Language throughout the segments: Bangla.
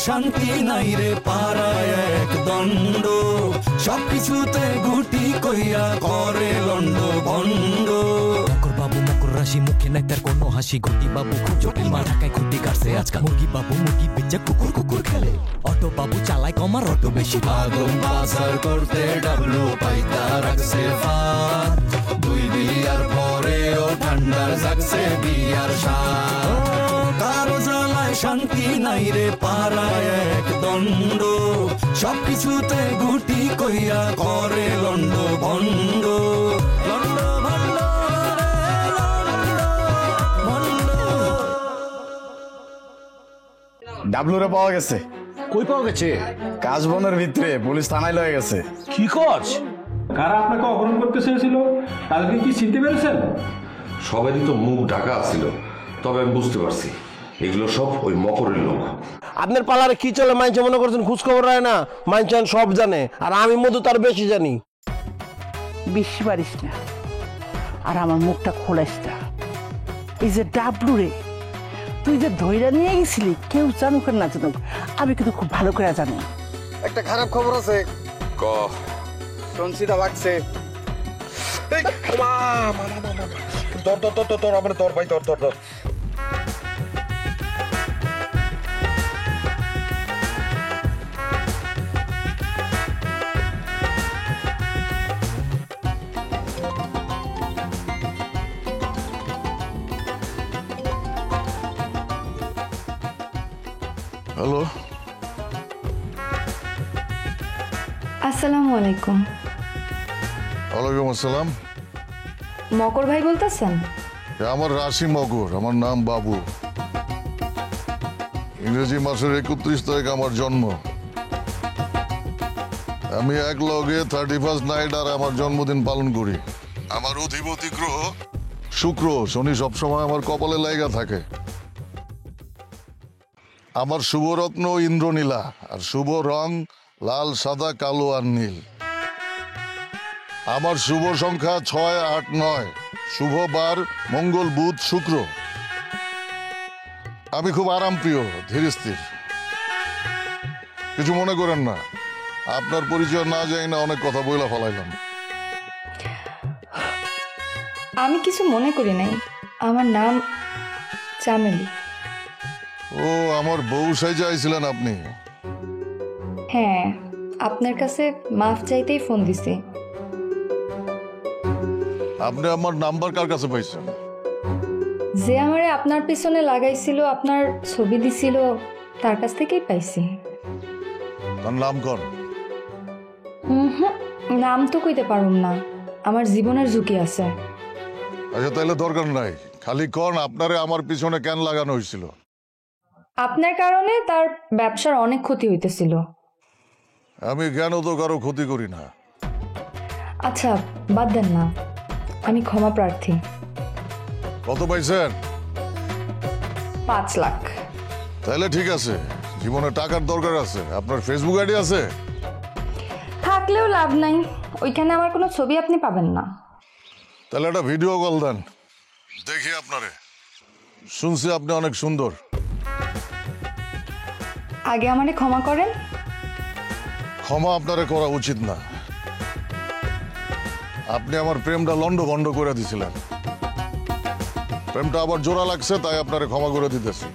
শান্তি নাই রে পাড়ায় এক দণ্ড, সবকিছুতে গুটি কইরা করে লন্ড ভন্ড। মকর বাবু মকর রাশি, মুখে নাই তার কোনো হাসি। ঘটি বাবু খুব জটিল, মা ঢাকায় খুঁটি কাটছে আজকাল। মুরগি বাবু মুরগি বেচে কুকুর কুকুর খেলে। অটো বাবু চালায় কমার অটো বেশি। আগুন বাজার করতে ডাবলু পাইতা রাখছে ফার, 2 বিয়ার পরেও ঠান্ডার জাগছে বিয়ার সার। কারো জ্বালায় শান্তি নাই রে পাড়ায় এক দণ্ড, সবকিছুতে গুটি কইরা করে লন্ড ভন্ড। লন্ড ভন্ড রে লন্ড ভন্ড। ডাবলুরে পাওয়া গেছে। কই পাওয়া গেছে? কাশবনের ভিতরে, পুলিশ থানায় লয়ে গেছে। কি কস? কারা আপনাকে অপহরণ করতে চেয়েছিল তাদেরকে কি চিনতে পেরেছেন? সবারই তো মুখ ঢাকা ছিল, তবে আমি বুঝতে পারছি এগুলো সব ওই মকরের লোক। আপনার পালারে কি চলে মাইনছে মনে করছেন খোঁজ খবর রায় না? মাইনছেন সব জানে, আর আমি মধু তার বেশি জানি। বেশি পারিস না, আর আমার মুখটা খোলাইস না। এই যে ডাবলু রে তুই যে ধৈর্য নিয়ে গেছিলি, কেউ জানুক আর না জানুক, আমি কিন্তু খুব ভালো করে জানি। একটা খারাপ খবর আছে। ক সঞ্চিতা ভাগছে। হ্যালো, আসসালামু আলাইকুম। ওয়ালাইকুম আসসালাম। মকর ভাই বলতেছেন? আমার রাশি মকর, আমার নাম বাবু। ইংরেজি মাসের 31 তারিখ আমার জন্ম। আমি এক লগে 31st নাইট আর আমার জন্মদিন পালন করি। আমার অধিপতি গ্রহ শুক্র, শনি সবসময় আমার কপালে লাইগা থাকে। আমার শুভ রত্ন ইন্দ্রনীলা, আর শুভ রং লাল, সাদা, কালো আর নীল। আমার শুভ সংখ্যা 6, 8, 9। শুভ বার মঙ্গল, বুধ, শুক্র। আমি খুব আরাম প্রিয়, ধীর স্থির। কিছু মনে করেন না, আপনার পরিচয় না যাই না অনেক কথা বইলা ফেলাইলাম। আমি কিছু মনে করি নাই, আমার নাম চামেলি। ও, আমার বউ সাইজে আইছিলেন আপনি? হ্যাঁ, আপনার কাছে মাফ চাইতেই ফোন দিছি। আপনি আমার নাম্বার কার কাছে পাইছেন? যে আমারে আপনার পিছনে লাগাইছিল, আপনার ছবি দিছিল, তার কাছ থেকেই পাইছি। তার নাম কোন? নাম তো কইতে পারুম না, আমার জীবনের ঝুঁকি আছে। আচ্ছা, তাহলে দরকার নাই, খালি কোন আপনারে আমার পিছনে কেন লাগানো হয়েছিল? আপনার কারণে তার ব্যবসার অনেক ক্ষতি হইতেছিল। আমি কেন তো কারো ক্ষতি করি না। আচ্ছা, বাদ দেন না, আমি ক্ষমা প্রার্থী। কত পাইছেন? 5 লাখ। তাহলে ঠিক আছে, জীবনে টাকার দরকার আছে। আপনার ফেসবুক আইডি আছে? থাকলেও লাভ নাই, ওইখানে আমার কোনো ছবি আপনি পাবেন না। তাহলে একটা ভিডিও কল দেন, দেখি আপনারে। শুনছি আপনি অনেক সুন্দর। আগে আমারে ক্ষমা করেন। ক্ষমা আপনারে করা উচিত না। আপনি আমার প্রেমটা লন্ড ভন্ড করে দিছিলেন। প্রেমটা আবার জোড়া লাগছে, তাই আপনারে ক্ষমা করে দিতেছি।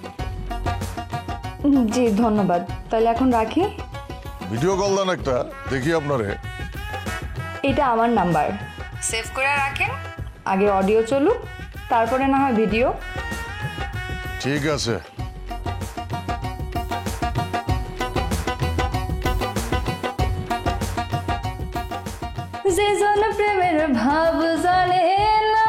জি ধন্যবাদ, তাহলে এখন রাখি। ভিডিও কল দেন একটা, দেখি আপনারে। এটা আমার নাম্বার, সেভ করে রাখেন। আগে অডিও চলুক, তারপরে না হয় ভিডিও। ঠিক আছে। যে জন প্রেমের ভাব জানে না।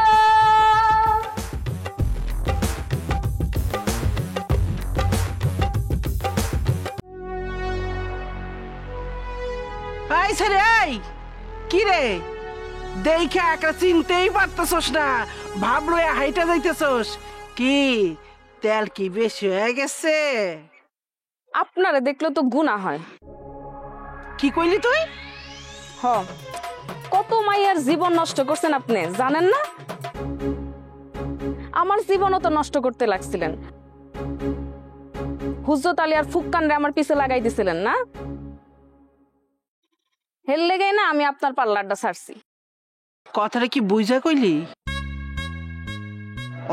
এই ছেলে, এই কি রে? দেখে একটা চিনতেই পারতেছস না, ভাবলো হাইটা যাইতেছস। কি তেল কি বেশি হয়ে গেছে? আপনারে দেখলে তো গুনাহ হয়। কি কইলি তুই? হ, কত মাইয়ার জীবন নষ্ট করছেন আপনি জানেন না? আমার জীবনও তো নষ্ট করতে লাগছিলেন। হুজ্জত আলী আর ফুক্কানরে আমার পিছে লাগাই দিছিলেন না? হেল লেগেই না আমি আপনার পার্লারটা ছাড়ছি। কথাটা কি বুঝা কইলি?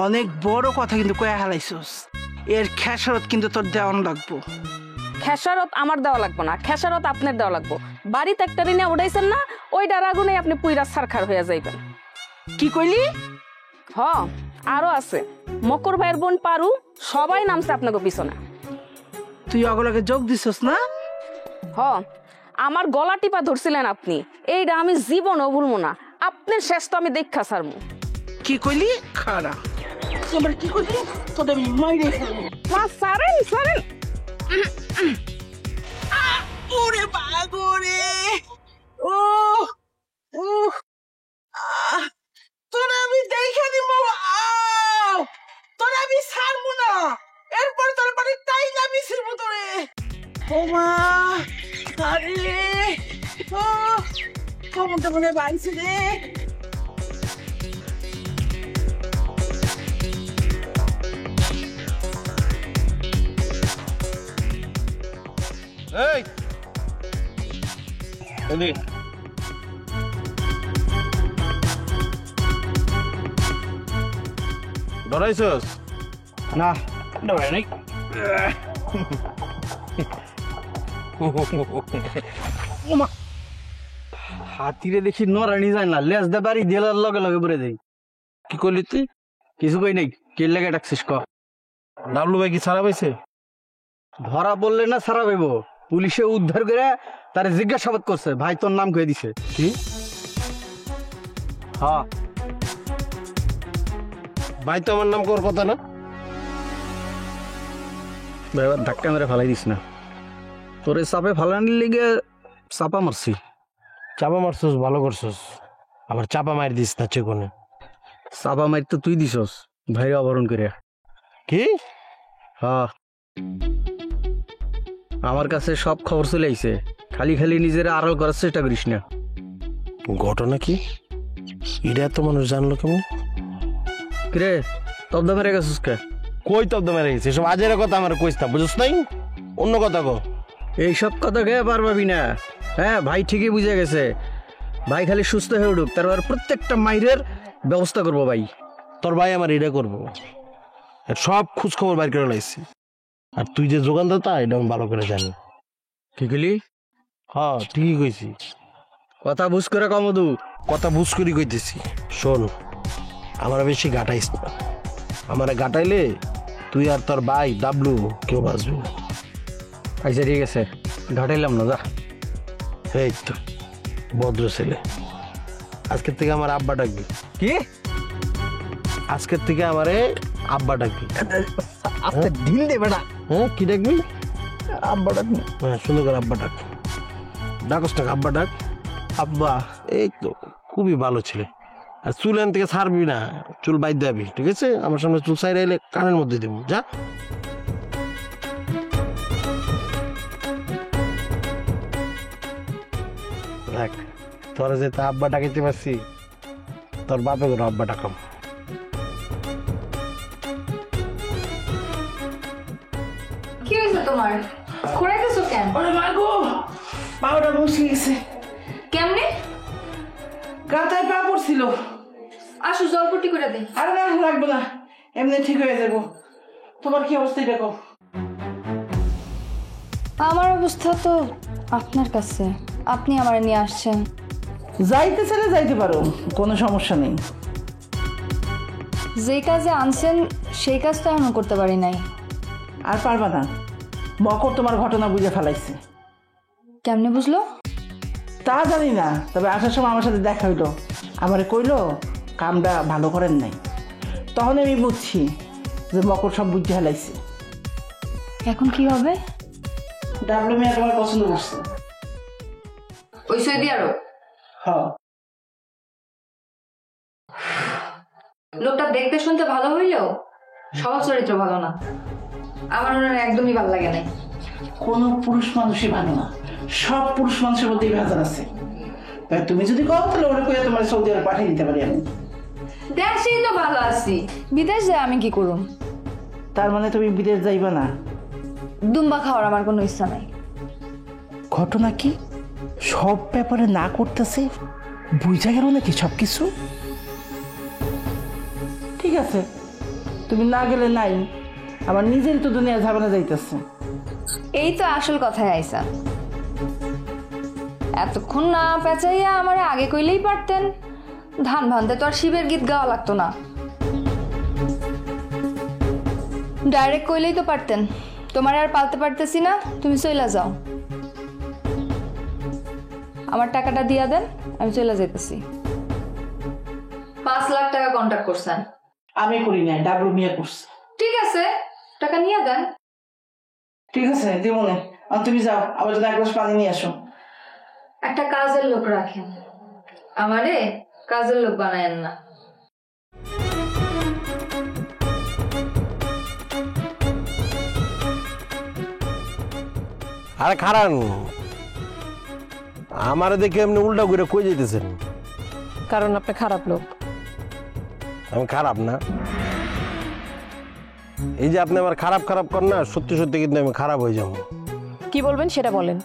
অনেক বড় কথা কিন্তু কয়া হালাইছস। এর খেসারত কিন্তু তোর দেওয়ান লাগবো। খেসারত আমার দেওয়া লাগবো না, খেসারত আপনার দেওয়া লাগবো। বাড়িতে একটা ঋণে উঠাইছেন না, ওইটার আগুনে আপনি পুইরা ছারখার হয়ে যাইবেন। কি কইলি? হ, আরো আছে। মকর ভাইয়ের বোন পারু সবাই নামছে আপনাকে পিছনে। তুই অগলাকে যোগ দিছস না? হ, আমার গলা টিপা ধরছিলেন আপনি, এইটা আমি জীবনও ভুলবো না। আপনার শেষ তো আমি দেখা ছাড়বো। কি কইলি? খারা তোমরা কি কইলি? তোদের মাইরে ফেলবো। মা সারেন সারেন। ওরে বাগরে, ও ও তোর আমি দেখে দিব। তোর আমি ছাড়বো না, এরপর তোর বাড়ি তাই যাবি ছিড়বো তোরে। ও মা, আরে ও কমনটা মনে বাইছে রে। এই এদিকে ডরাইছস? না ডরাই নাই। হাতিরে দেখি নরানি যায় না, লেজ দে বাড়ি দেলার লগে লগে পড়ে দেই। কি করলি তুই? কিছু কই নাই। কে লেগে ডাকছিস ক? ডাবলু ভাই কি ছাড়া পাইছে? ধরা বললে না ছাড়া পাইব। পুলিশে উদ্ধার করে তারে জিজ্ঞাসাবাদ করছে। ভাই তোর নাম কয়ে দিছে। কি? হ্যাঁ, ভাই তো আমার নাম করার কথা না। এবার ধাক্কা মেরে ফালাই দিস না। তোরে চাপে ফালানির লেগে চাপা মারছি। চাপা মারছস, ভালো করছস। আবার চাপা মার দিস না চেকনে। চাপা মারি তো তুই দিছস ভাইরে অপহরণ করে। কি? হ্যাঁ, আমার কাছে সব খবর চলে আইছে। খালি খালি নিজের আড়াল করার চেষ্টা করিস না। ঘটনা কি? এটা এত মানুষ জানলো কেমন? কিরে তবদা মেরে গেছিস কে? কই তবদা মেরে গেছে? সব আজের কথা আমার কইস না, বুঝছ নাই? অন্য কথা কো। এইসব কথা কে পারবি না। হ্যাঁ, ভাই ঠিকই বুঝে গেছে। ভাই খালি সুস্থ হয়ে উঠুক, তারপর প্রত্যেকটা মাইরের ব্যবস্থা করবো ভাই। তোর ভাই আমার এটা করবো। সব খোঁজ খবর বাইর করে লাইছি। আর তুই যে যোগানদাতা এটা আমি ভালো করে জানি। কি কইলি? হ্যাঁ ঠিকই কইছি। কথা বুঝ করে কমদু। কথা বুঝ করি কইতেছি। শোন, আমার বেশি গাটাইস না। আমার গাটাইলে তুই আর তোর ভাই ডাবলু কেউ বাঁচবি না। আচ্ছা ঠিক আছে, ঘাটাইলাম না যা। এই তো ভদ্র ছেলে। আজকের থেকে আমার আব্বা ডাকবি। কি? আজকের থেকে আমারে আব্বা ডাকবি। আচ্ছা ঢিল দে বেটা। হ্যাঁ, কি ডাকবি? আব্বা ডাক। হ্যাঁ, সুন্দর করে আব্বা ডাক। ডাকস টাক আব্বা ডাক। আব্বা। এই তো খুবই ভালো ছেলে। আর চুল এন থেকে ছাড়বি না, চুল বাইর দেবি, ঠিক আছে? আমার সামনে চুল ছাইরে এলে কানের মধ্যে দেবো। যা। দেখ, তোরা যে তা আব্বা ডাকাইতে পারছি, তোর বাপে করে আব্বা ডাকাম। কি হয়েছে তোমার? খোঁড়াইতেছো কেন? ওরে মা গো, পাউডার বসে গেছে। কেমনে? গাতায় পা পড়ছিল। আসো জলপট্টি করে দেই। আরে না, লাগবে না, এমনি ঠিক হয়ে যাবো। তোমার কি অবস্থা দেখো? আমার অবস্থা তো আপনার কাছে। আপনি আমার নিয়ে আসছেন। যাইতে চাইলে যাইতে পারো, কোনো সমস্যা নেই। যে কাজে আনছেন সেই কাজ তো এমন করতে পারি নাই। আর পারবা না, মকর তোমার ঘটনা বুঝে ফেলাইছে। কেমনে বুঝলো? তা জানি না, তবে আসার সময় আমার সাথে দেখা হইলো। আমারে কইলো কামটা ভালো করেন নাই। তখন আমি বুঝছি যে মকর সব বুঝে ফেলাইছে। এখন কি হবে? ডাবলু মেয়ে তোমার পছন্দ করছে। ওই সৌদি আরব? হ্যাঁ। লোকটা দেখতে শুনতে ভালো হইলেও স্বভাব চরিত্র ভালো না। আমার ওনার একদমই ভালো লাগে নাই। কোনো পুরুষ মানুষই ভালো না, সব পুরুষ মানুষের মধ্যেই ভেজাল আছে। তাই তুমি যদি কও তাহলে ওরা কইয়া তোমার সৌদি আরব পাঠিয়ে দিতে পারি আমি। দেশেই তো ভালো আছি, বিদেশ যায় আমি কি করুম? তার মানে তুমি বিদেশ যাইবা না? দুম্বা খাওয়ার আমার কোনো ইচ্ছা নাই। ঘটনা কি সব ব্যাপারে না করতেছে, বুঝা গেল নাকি সব কিছু? ঠিক আছে, তুমি না গেলে নাই, আমার নিজেরই তো দুনিয়া ঝামেলা যাইতেছে। এই তো আসল কথায় আইসা, এতক্ষণ না পেঁচাইয়া আমারে আগে কইলেই পারতেন। ধান ভানতে তো আর শিবের গীত গাওয়া লাগতো না, ডাইরেক্ট কইলেই তো পারতেন তোমার আর পালতে পারতেছি না, তুমি চইলা যাও। আমার টাকাটা দিয়া দেন, আমি চলে যেতেছি। 5 লাখ টাকা কন্ট্যাক্ট করছেন। আমি করি না, ডাবলু মিয়া করছে। ঠিক আছে, টাকা নিয়ে দেন। ঠিক আছে, দিব না। আর তুমি যাও, আবার যদি 1 গ্লাস পানি নিয়ে আসো। একটা কাজের লোক রাখেন, আমারে কাজের লোক বানায়েন না। আরে খারান, আমারে দেখে এমনি উল্টা করে কই যাইতেছেন? কারণ আপনি খারাপ লোক। আমি খারাপ না? এই যে আপনি আমার খারাপ খারাপ করেন না, সত্যি সত্যি কিন্তু আমি খারাপ হয়ে যাবো। কি বলবেন সেটা বলেন।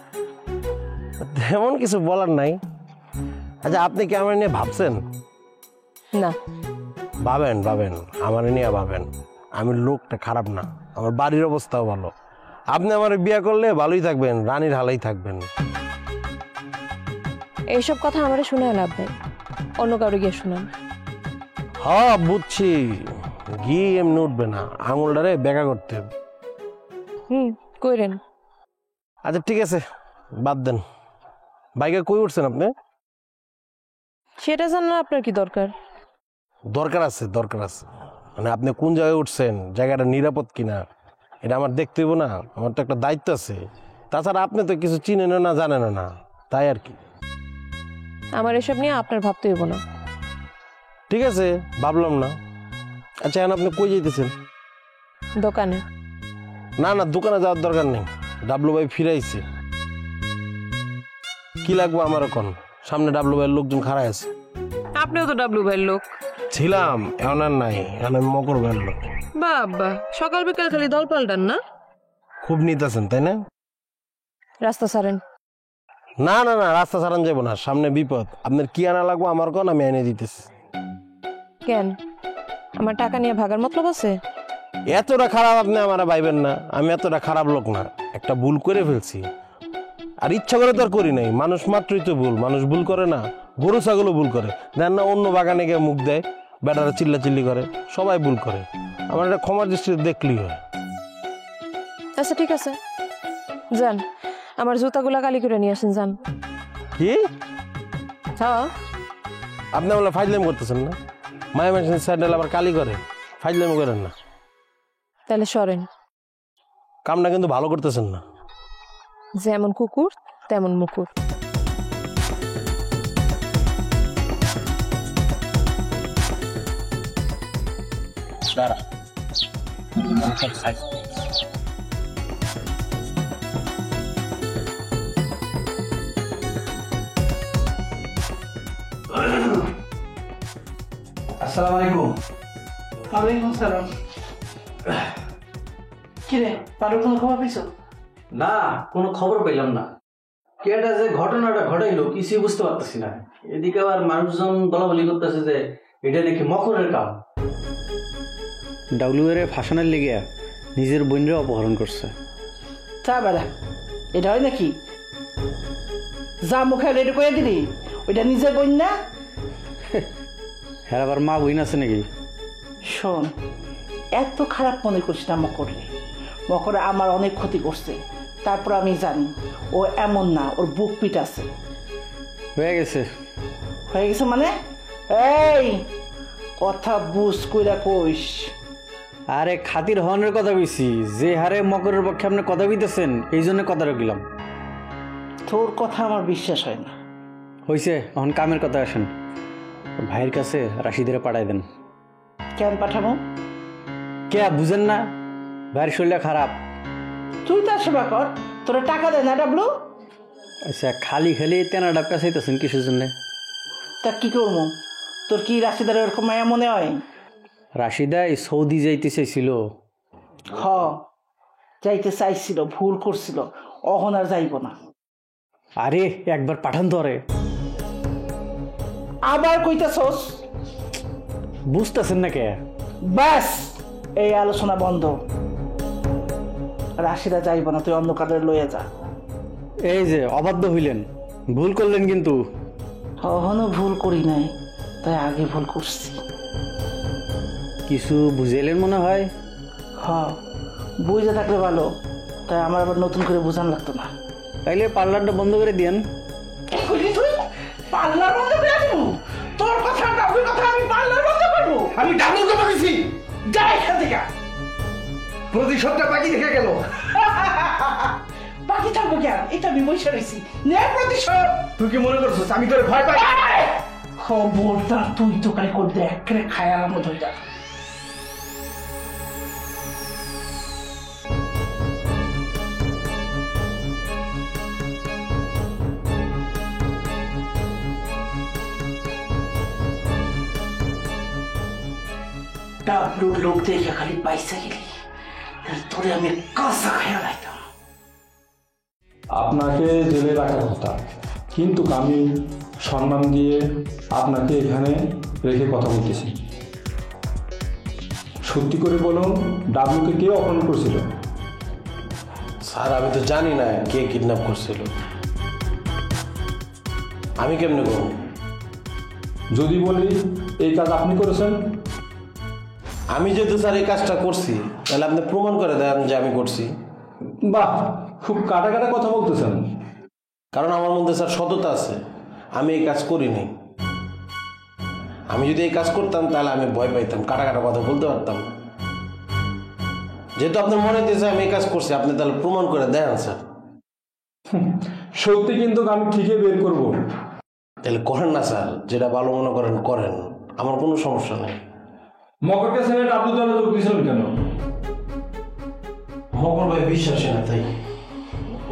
তেমন কিছু বলার নাই। আচ্ছা, আপনি কি আমার নিয়ে ভাবছেন? না। ভাবেন ভাবেন, আমার নিয়ে ভাবেন। আমি লোকটা খারাপ না, আমার বাড়ির অবস্থাও ভালো। আপনি আমার বিয়ে করলে ভালোই থাকবেন, রানীর হালেই থাকবেন। এইসব কথা আমারে শুনে লাভ নেই, অন্য কাউকে গিয়ে শুনান। হ্যাঁ বুঝছি, গিয়ে এমনি উঠবে না, আঙুলটারে বেঁকা করতে হবে। কইরেন। আচ্ছা ঠিক আছে, বাদ দেন। বাইকে কই উঠছেন আপনি? সেটা জানার আপনার কি দরকার? দরকার আছে, দরকার আছে। মানে আপনি কোন জায়গায় উঠছেন, জায়গাটা নিরাপদ কিনা এটা আমার দেখতে হইব না? আমার তো একটা দায়িত্ব আছে। তাছাড়া আপনি তো কিছু চিনেন না, জানেন না, তাই আর কি। আমার এসব নিয়ে আপনার ভাবতে হইব না। ঠিক আছে, ভাবলাম না। আচ্ছা, এখন আপনি কই যাইতেছেন? দোকানে। না না, দোকানে যাওয়ার দরকার নেই, ডাবলু ভাই ফিরাইছে। কি লাগবো আমার এখন? সামনে ডাবলু ভাইয়ের লোকজন খাড়াই আছে। আপনিও তো ডাবলু ভাইয়ের লোক ছিলাম, এখন আর নাই, এখন আমি মকর ভাইয়ের লোক। বাবা, সকাল বিকাল খালি দল পাল্টান না? খুব নিতেছেন তাই না? রাস্তা ছাড়েন। না না না, রাস্তা ছাড়ান যাবো না, সামনে বিপদ। আপনার কি আনা লাগবো আমার কোন, আমি এনে দিতেছি। কেন, আমার টাকা নিয়ে ভাগার মতলব আছে? এতটা খারাপ আপনি আমার ভাইবেন না, আমি এতটা খারাপ লোক না। একটা ভুল করে ফেলছি, আর ইচ্ছা করে তো আর করি নাই। মানুষ মাত্রই তো ভুল, মানুষ ভুল করে না? গরু ছাগলও ভুল করে, দেন না? অন্য বাগানে গিয়ে মুখ দেয়, বেটারা চিল্লা চিল্লি করে, সবাই ভুল করে। আমার এটা ক্ষমার দৃষ্টিতে দেখলেই হয়। আচ্ছা ঠিক আছে, যান, আমার জুতাগুলা কালি করে নিয়ে আসেন, যান। কি? হ্যাঁ। আপনি বলে ফাইজলামি করতেছেন না? মায়া মেশিন স্যান্ডেল আবার কালি করে, ফাইজলামি করেন না। তাহলে সরেন। কামটা কিন্তু ভালো করতেছেন না। যেমন কুকুর তেমন মুকুর। দাঁড়া, আসসালামু আলাইকুম। ওয়ালাইকুম সালাম। কিরে, পারুর কোনো খবর পেয়েছো? না, কোনো খবর পেলাম না। কেটা যে ঘটনাটা ঘটাইলো কিছুই বুঝতে পারতেছি না। এদিকে আবার মানুষজন বলাবলি করতেছে যে এটা নাকি মকরের কাম। ডাব্লিউ এর ফাঁসানোর লেগে নিজের বোনরা অপহরণ করছে। চা বেড়া, এটা হয় নাকি? যা মুখে রেডি করে দিলি, ওইটা নিজের বোন না? হ্যাঁ, আবার মা বোন আছে নাকি? শোন, এত খারাপ মনে করিস না মকরে। মকরে আমার অনেক ক্ষতি করছে, তারপর আমি জানি ও এমন না, ওর বুক পিট আছে। হয়ে গেছে। হয়ে গেছে মানে? এই কথা বুঝ কইরা কইস। আরে খাতির হনের কথা কইছি, যে হারে মকরের পক্ষে আপনি কথা কইতেছেন এই জন্য কথা রাখলাম। তোর কথা আমার বিশ্বাস হয় না। হয়েছে, এখন কামের কথা আসেন। ভাইয়ের কাছে রাশিদের পাঠাই দেন। কেন পাঠাবো? কে বুঝেন না? ভাইয়ের শরীরটা খারাপ। তুই তার সেবা কর, তোরা টাকা দেয় না ডাবলু? আচ্ছা, খালি খালি তেনাটা পেঁচাইতেছেন কিসের জন্যে? তা কি করবো? তোর কি রাশিদার এরকম মায়া মনে হয়? রাশিদাই সৌদি যাইতে চাইছিল। হ, যাইতে চাইছিল, ভুল করছিল, অহন আর যাইব না। আরে একবার পাঠান তো আরে। আবার কইতাছস? বুঝতেছেন না কে? ব্যাস, এই আলোচনা বন্ধ। রাশিদা যাইব না, তুই অন্ধকারে লইয়া যা। এই যে অবাধ্য হইলেন, ভুল করলেন কিন্তু। কখনো ভুল করি নাই, তাই আগে ভুল করছি। কিছু বুঝাইলেন মনে হয়। হ, বুঝে থাকলে ভালো, তাই আমার আবার নতুন করে বোঝান লাগতো না। তাইলে পার্লারটা বন্ধ করে দিয়েন। পার্লার বন্ধ করে দিব? তোর কথা ডাবলুর কথা, আমি পার্লার বন্ধ করবো? আমি ডাবলুর কথা কইছি। যা এখান থেকে। প্রতিশোধটা বাকি রেখে গেল। বাকি থাকবো কেন? এটা আমি বসে রয়েছি, নে প্রতিশোধ। তুই কি মনে করছিস আমি তোর ভয় পাই? খবরদার, তুই তো কাল করতে একেবারে খায়ার মতো হয়ে যা। ডাবলুর লোক দেখে খালি পয়সা গেলি, তোরে আমি কাঁচা খায়া লাইতাম। আপনাকে জেলে রাখার কথা, কিন্তু আমি সম্মান দিয়ে আপনাকে এখানে রেখে কথা বলতেছি। সত্যি করে বলুন, ডাবলুকে কে অপহরণ করছিল? স্যার আমি তো জানি না কে কিডন্যাপ করছিল, আমি কেমনে করব? যদি বলি এই কাজ আপনি করেছেন? আমি যেহেতু স্যার এই কাজটা করছি, তাহলে আপনি প্রমাণ করে দেন যে আমি করছি। বাহ, খুব কাটা কাটা কথা বলতেছেন। কারণ আমার মধ্যে স্যার সততা আছে, আমি এই কাজ করিনি। আমি যদি এই কাজ করতাম তাহলে আমি ভয় পাইতাম, কাটা কাটা কথা বলতে পারতাম। যেহেতু আপনার মনে হইতেছে আমি এই কাজ করছি, আপনি তাহলে প্রমাণ করে দেন স্যার। সত্যি কিন্তু আমি ঠিকই বের করব। তাহলে করেন না স্যার, যেটা ভালো মনে করেন করেন, আমার কোনো সমস্যা নেই। মকরকে ছেড়ে ডাবলু দলে যোগ দিয়েছিলেন কেন? মকর ভাই বিশ্বাসী না তাই।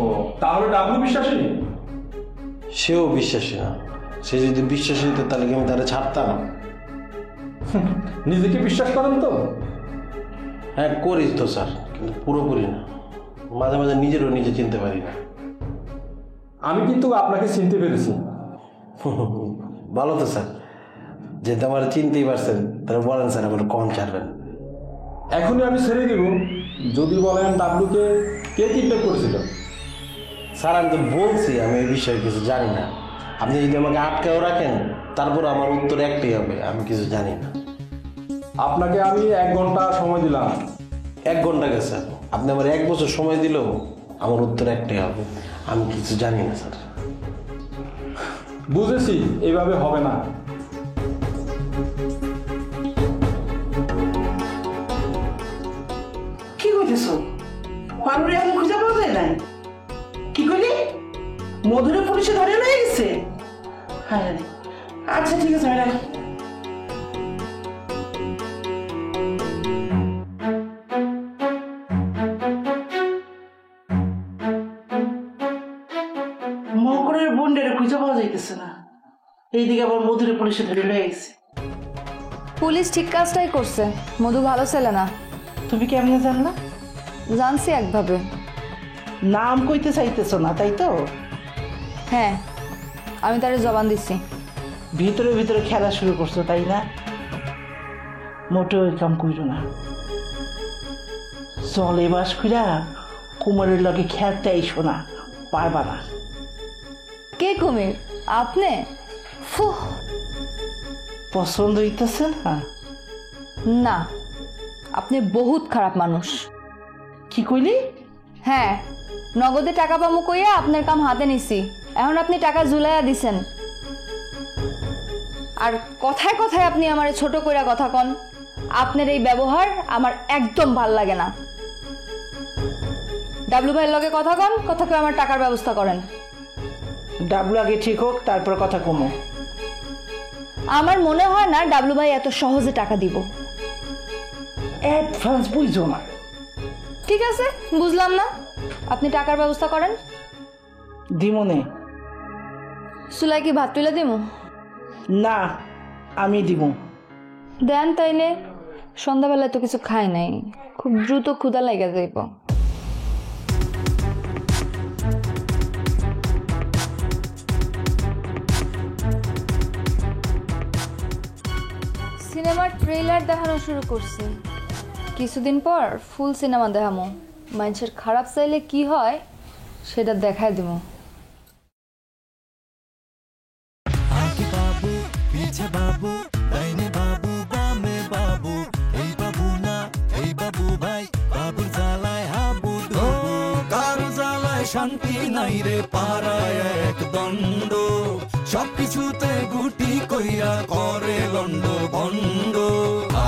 ও, তাহলে ডাবলু বিশ্বাসী? সেও বিশ্বাসী না। সে যদি বিশ্বাসী হতো তাহলে কি আমি তারা ছাড়তাম? নিজেকে বিশ্বাস করেন তো? হ্যাঁ করি তো স্যার, কিন্তু পুরোপুরি না। মাঝে মাঝে নিজেরও নিজে চিনতে পারি না। আমি কিন্তু আপনাকে চিনতে পেরেছি। ভালো তো স্যার, যেহেতু আমার চিনতেই পারছেন, তাহলে বলেন স্যার আমার কম ছাড়বেন। এখনই আমি ছেড়ে দিব যদি বলেন ডাবলুকে কে কিডন্যাপ করেছিল। স্যার আমি তো বলছি আমি এই বিষয়ে কিছু জানি না। আপনি যদি আমাকে আটকেও রাখেন, তারপর আমার উত্তর একটাই হবে, আমি কিছু জানি না। আপনাকে আমি 1 ঘন্টা সময় দিলাম। 1 ঘন্টাকে স্যার, আপনি আমার 1 বছর সময় দিলেও আমার উত্তর একটাই হবে, আমি কিছু জানি না স্যার। বুঝেছি, এইভাবে হবে না। কি কইতেছ? পারুরে এখন খুঁজে পাওয়া যায় নাই? কি কইলি? মধুরে পুলিশে ধরে লয়ে গেছে? হ্যাঁ, আচ্ছা ঠিক আছে ম্যাডাম। মকরের বন্ডের খুঁজে পাওয়া যাইতেছে না, এইদিকে আবার মধুরে পুলিশে ধরে লয়ে গেছে। পুলিশ ঠিক কাজটাই করছে, মধু ভালো ছেলে না। তুমি কেমনে জানলা? জানছি একভাবে। নাম কইতে চাইতেছ না তাই তো? হ্যাঁ, আমি তারে জবান দিচ্ছি। ভিতরে ভিতরে খেলা শুরু করছো তাই না? মোটেও ওই কাম কইরো না। চলে বাস খুঁড়া কুমারের লগে খেলতে আইসো না, পারবা না। কে কুমির? আপনি? ফুহ, পছন্দ হইতেছে না? না, আপনি বহুত খারাপ মানুষ। কি কইলি? হ্যাঁ, নগদে টাকা পামু কইয়া আপনার কাম হাতে নিছি, এখন আপনি টাকা ঝুলাইয়া দিছেন। আর কথায় কথায় আপনি আমারে ছোট কইরা কথা কন। আপনার এই ব্যবহার আমার একদম ভাল লাগে না। ডাবলু ভাইয়ের লগে কথা কন, কথা কয়ে আমার টাকার ব্যবস্থা করেন। ডাবলু আগে ঠিক হোক, তারপর কথা কমো। আমার মনে হয় না ডাবলু ভাই এত সহজে টাকা দিব। অ্যাডভান্স বুঝো না। ঠিক আছে, বুঝলাম না, আপনি টাকার ব্যবস্থা করেন। দিমনে সুলাই কি ভাত তুলে দিমু? না, আমি দিব। দেন তাইলে, সন্ধ্যাবেলায় তো কিছু খাই নাই, খুব দ্রুত ক্ষুধা লেগে যাইব। ট্রেলার দেখানো শুরু করছি, কিছুদিন পর ফুল সিনেমা দেখামো। মানুষের খারাপ চাইলে কি হয় সেটা দেখায় দিব। आगे बाबू पीछे बाबू दाहिने बाबू बामे बाबू এই বাবু না এই বাবু ভাই বাবুর জ্বালায় হাবু ডুবু কারো জ্বালায় শান্তি নাই রে পাড়ায় এক দণ্ড সবকিছুতে গুটি কইরা করে লন্ড ভন্ড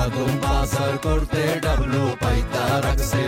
আগুন পাচার করতে ডাবলু পাইতা রাখছে